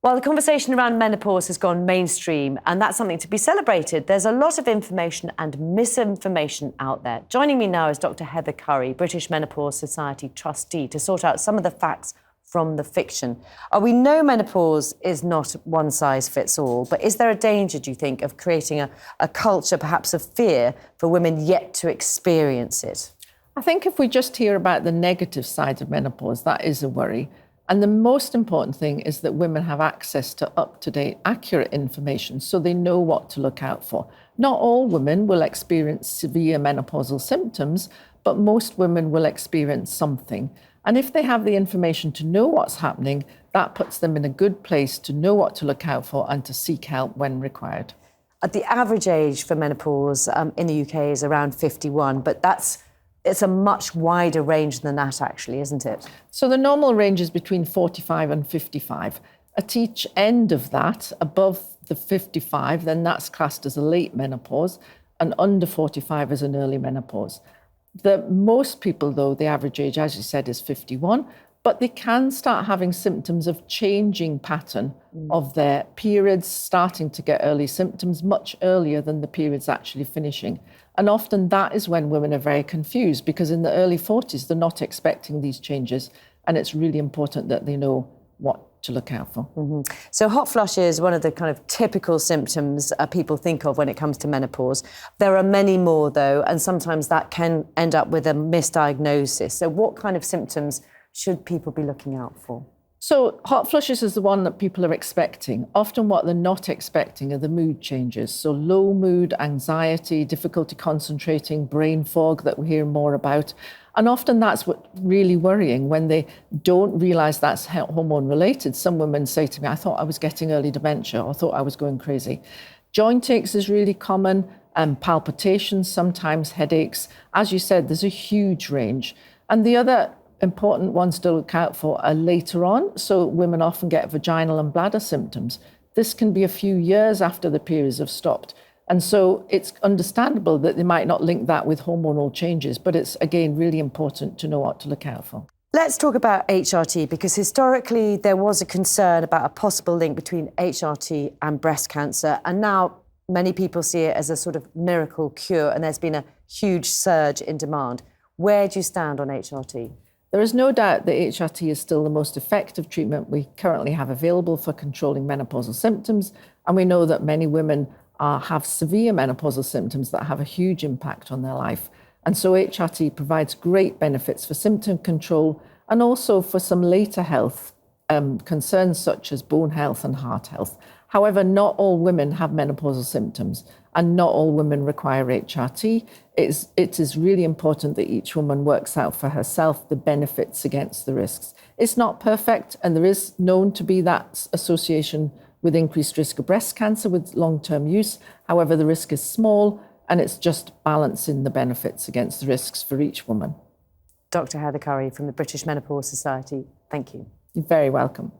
Well, the conversation around menopause has gone mainstream, and that's something to be celebrated. There's a lot of information and misinformation out there. Joining me now is Dr. Heather Currie, British Menopause Society trustee, to sort out some of the facts from the fiction. We know menopause is not one size fits all, but is there a danger, do you think, of creating a culture, perhaps of fear, for women yet to experience it? I think if we just hear about the negative side of menopause, that is a worry. And the most important thing is that women have access to up-to-date, accurate information so they know what to look out for. Not all women will experience severe menopausal symptoms, but most women will experience something. And if they have the information to know what's happening, that puts them in a good place to know what to look out for and to seek help when required. The average age for menopause in the UK is around 51, but it's a much wider range than that, actually, isn't it? So the normal range is between 45 and 55. At each end of that, above the 55, then that's classed as a late menopause, and under 45 is an early menopause. Most people, though, the average age, as you said, is 51, but they can start having symptoms of changing pattern of their periods, starting to get early symptoms much earlier than the periods actually finishing. And often that is when women are very confused, because in the early 40s, they're not expecting these changes. And it's really important that they know what to look out for. Mm-hmm. So hot flush is one of the kind of typical symptoms people think of when it comes to menopause. There are many more, though, and sometimes that can end up with a misdiagnosis. So what kind of symptoms should people be looking out for? So hot flushes is the one that people are expecting. Often what they're not expecting are the mood changes. So low mood, anxiety, difficulty concentrating, brain fog that we hear more about. And often that's what's really worrying when they don't realise that's hormone related. Some women say to me, I thought I was getting early dementia, or I thought I was going crazy. Joint aches is really common, palpitations, sometimes headaches. As you said, there's a huge range. And the other important ones to look out for are later on. So women often get vaginal and bladder symptoms. This can be a few years after the periods have stopped. And so it's understandable that they might not link that with hormonal changes, but it's, again, really important to know what to look out for. Let's talk about HRT, because historically there was a concern about a possible link between HRT and breast cancer. And now many people see it as a sort of miracle cure, and there's been a huge surge in demand. Where do you stand on HRT? There is no doubt that HRT is still the most effective treatment we currently have available for controlling menopausal symptoms. And we know that many women have severe menopausal symptoms that have a huge impact on their life. And so HRT provides great benefits for symptom control and also for some later health concerns such as bone health and heart health. However, not all women have menopausal symptoms and not all women require HRT. It is really important that each woman works out for herself the benefits against the risks. It's not perfect, and there is known to be that association with increased risk of breast cancer with long-term use. However, the risk is small, and it's just balancing the benefits against the risks for each woman. Dr. Heather Currie from the British Menopause Society, thank you. You're very welcome.